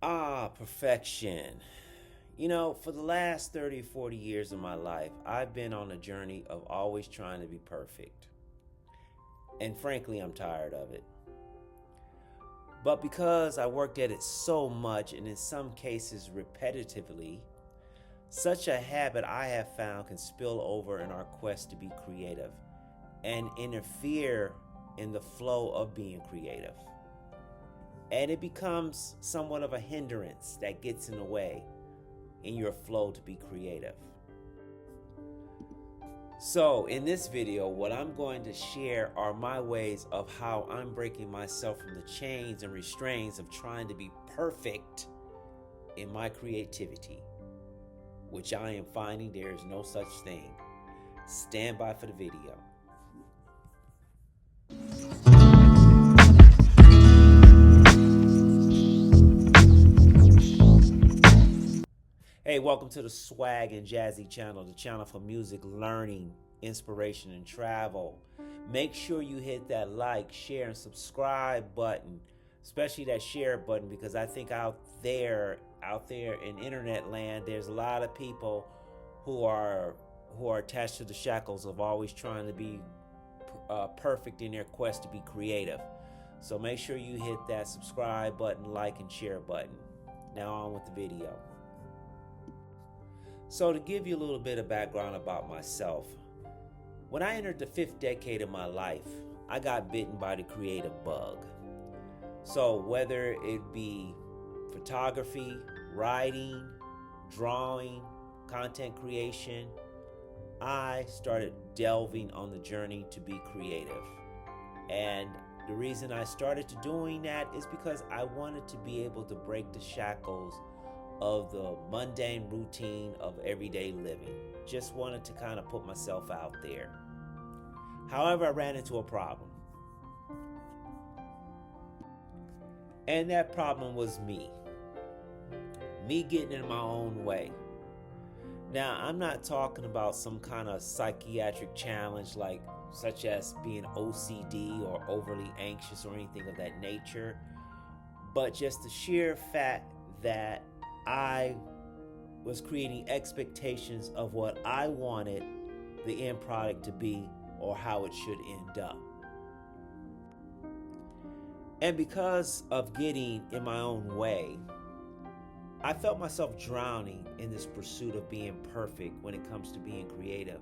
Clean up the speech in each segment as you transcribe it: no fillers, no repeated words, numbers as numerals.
Perfection. For the last 30, 40 years of my life, I've been on a journey of always trying to be perfect. And frankly, I'm tired of it. But because I worked at it so much and in some cases repetitively, such a habit I have found can spill over in our quest to be creative and interfere in the flow of being creative. And it becomes somewhat of a hindrance that gets in the way in your flow to be creative. So in this video, what I'm going to share are my ways of how I'm breaking myself from the chains and restraints of trying to be perfect in my creativity, which I am finding there is no such thing. Stand by for the video. Hey, welcome to the Swag and Jazzy channel, the channel for music, learning, inspiration, and travel. Make sure you hit that like, share, and subscribe button, especially that share button, because I think out there in internet land, there's a lot of people who are attached to the shackles of always trying to be perfect in their quest to be creative. So make sure you hit that subscribe button, like, and share button. Now on with the video. So to give you a little bit of background about myself, when I entered the 5th decade of my life, I got bitten by the creative bug. So whether it be photography, writing, drawing, content creation, I started delving on the journey to be creative. And the reason I started to doing that is because I wanted to be able to break the shackles of the mundane routine of everyday living. Just wanted to kind of put myself out there. However, I ran into a problem. And that problem was me. Me getting in my own way. Now, I'm not talking about some kind of psychiatric challenge such as being OCD or overly anxious or anything of that nature, but just the sheer fact that I was creating expectations of what I wanted the end product to be or how it should end up. And because of getting in my own way, I felt myself drowning in this pursuit of being perfect when it comes to being creative.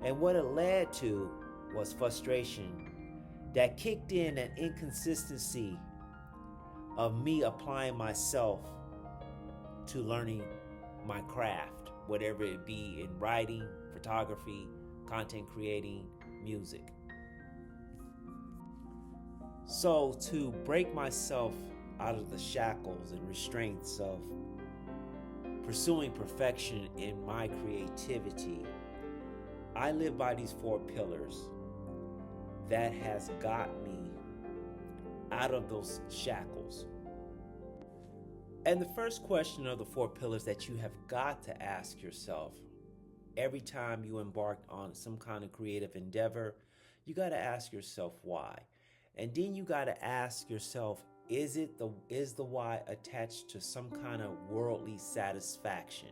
And what it led to was frustration that kicked in, an inconsistency of me applying myself to learning my craft, whatever it be in writing, photography, content creating, music. So to break myself out of the shackles and restraints of pursuing perfection in my creativity, I live by these 4 pillars that has got me out of those shackles. And the first question of the 4 pillars that you have got to ask yourself every time you embark on some kind of creative endeavor, you got to ask yourself why. And then you got to ask yourself, is the why attached to some kind of worldly satisfaction?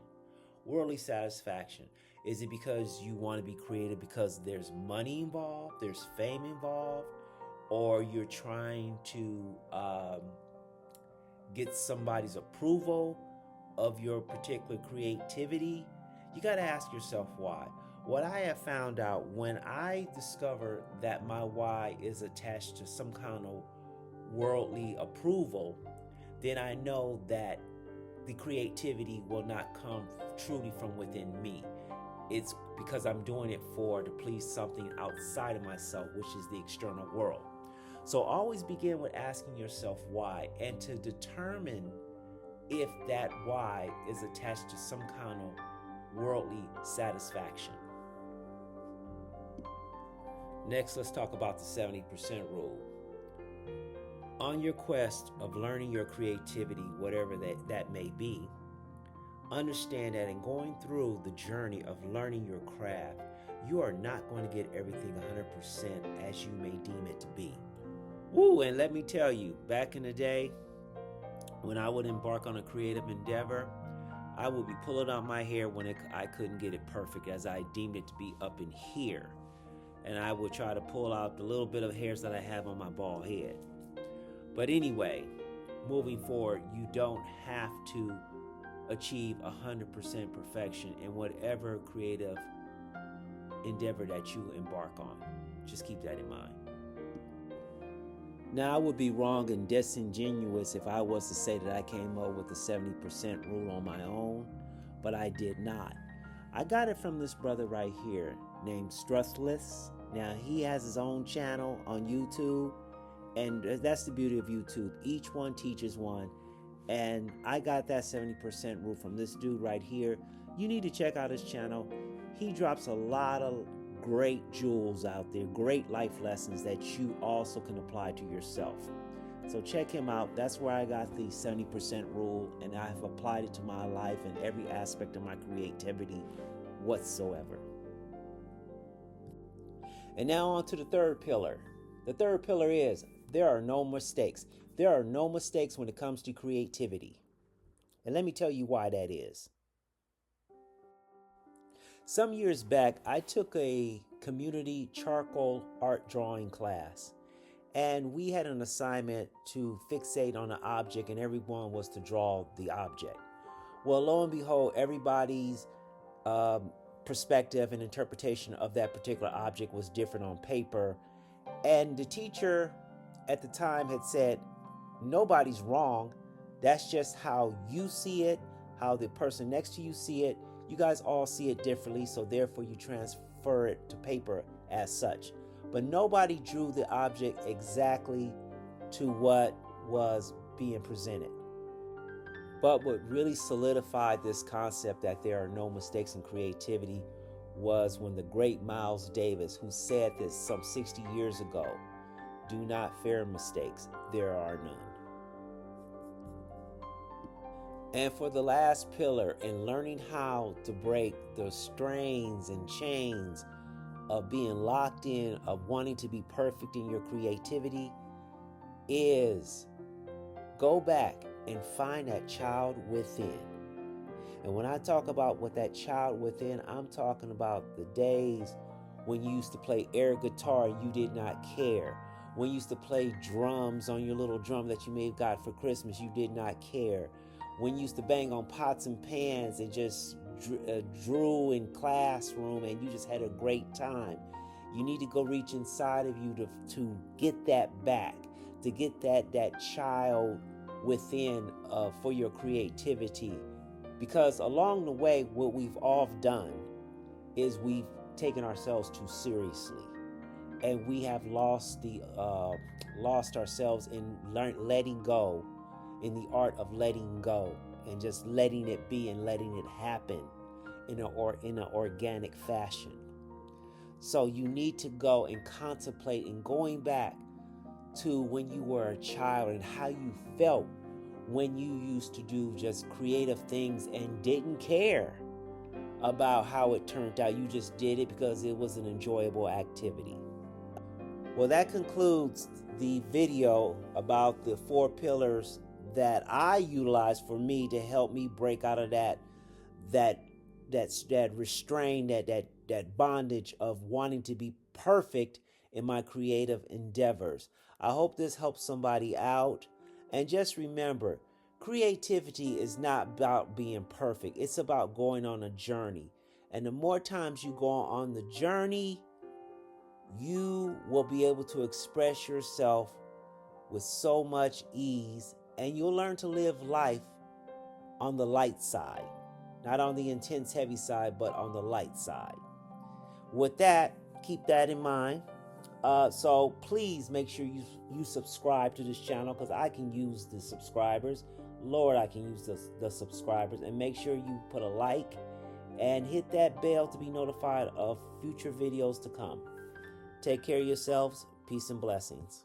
Worldly satisfaction. Is it because you want to be creative because there's money involved, there's fame involved, or you're trying to get somebody's approval of your particular creativity? You got to ask yourself why. What I have found out when I discover that my why is attached to some kind of worldly approval, then I know that the creativity will not come truly from within me. It's because I'm doing it to please something outside of myself, which is the external world. So always begin with asking yourself why, and to determine if that why is attached to some kind of worldly satisfaction. Next, let's talk about the 70% rule. On your quest of learning your creativity, whatever that may be, understand that in going through the journey of learning your craft, you are not going to get everything 100% as you may deem it to be. Woo, and let me tell you, back in the day, when I would embark on a creative endeavor, I would be pulling out my hair when I couldn't get it perfect, as I deemed it to be up in here. And I would try to pull out the little bit of hairs that I have on my bald head. But anyway, moving forward, you don't have to achieve 100% perfection in whatever creative endeavor that you embark on. Just keep that in mind. Now, I would be wrong and disingenuous if I was to say that I came up with the 70% rule on my own, but I did not. I got it from this brother right here named Struthless. Now, he has his own channel on YouTube, and that's the beauty of YouTube. Each one teaches one, and I got that 70% rule from this dude right here. You need to check out his channel. He drops a lot of great jewels out there, great life lessons that you also can apply to yourself. So check him out. That's where I got the 70% rule, and I have applied it to my life and every aspect of my creativity whatsoever. And now on to the third pillar. The third pillar is there are no mistakes. There are no mistakes when it comes to creativity. And let me tell you why that is. Some years back, I took a community charcoal art drawing class, and we had an assignment to fixate on an object, and everyone was to draw the object. Well, lo and behold, everybody's perspective and interpretation of that particular object was different on paper, and the teacher at the time had said, nobody's wrong. That's just how you see it, how the person next to you see it. You guys all see it differently, so therefore you transfer it to paper as such. But nobody drew the object exactly to what was being presented. But what really solidified this concept that there are no mistakes in creativity was when the great Miles Davis, who said this some 60 years ago, do not fear mistakes, there are none. And for the last pillar in learning how to break the strains and chains of being locked in, of wanting to be perfect in your creativity, is go back and find that child within. And when I talk about what that child within, I'm talking about the days when you used to play air guitar and you did not care. When you used to play drums on your little drum that you may have got for Christmas, you did not care. When you used to bang on pots and pans and just drew in classroom and you just had a great time. You need to go reach inside of you to get that back, to get that child within for your creativity. Because along the way, what we've all done is we've taken ourselves too seriously, and we have lost ourselves in letting go, in the art of letting go, and just letting it be and letting it happen in an organic fashion. So you need to go and contemplate and going back to when you were a child and how you felt when you used to do just creative things and didn't care about how it turned out. You just did it because it was an enjoyable activity. Well, that concludes the video about the 4 pillars that I utilize for me to help me break out of that restraint, that bondage of wanting to be perfect in my creative endeavors. I hope this helps somebody out. And just remember, creativity is not about being perfect. It's about going on a journey. And the more times you go on the journey, you will be able to express yourself with so much ease, and you'll learn to live life on the light side. Not on the intense heavy side, but on the light side. With that, keep that in mind. So please make sure you subscribe to this channel, because I can use the subscribers. Lord, I can use the subscribers. And make sure you put a like and hit that bell to be notified of future videos to come. Take care of yourselves. Peace and blessings.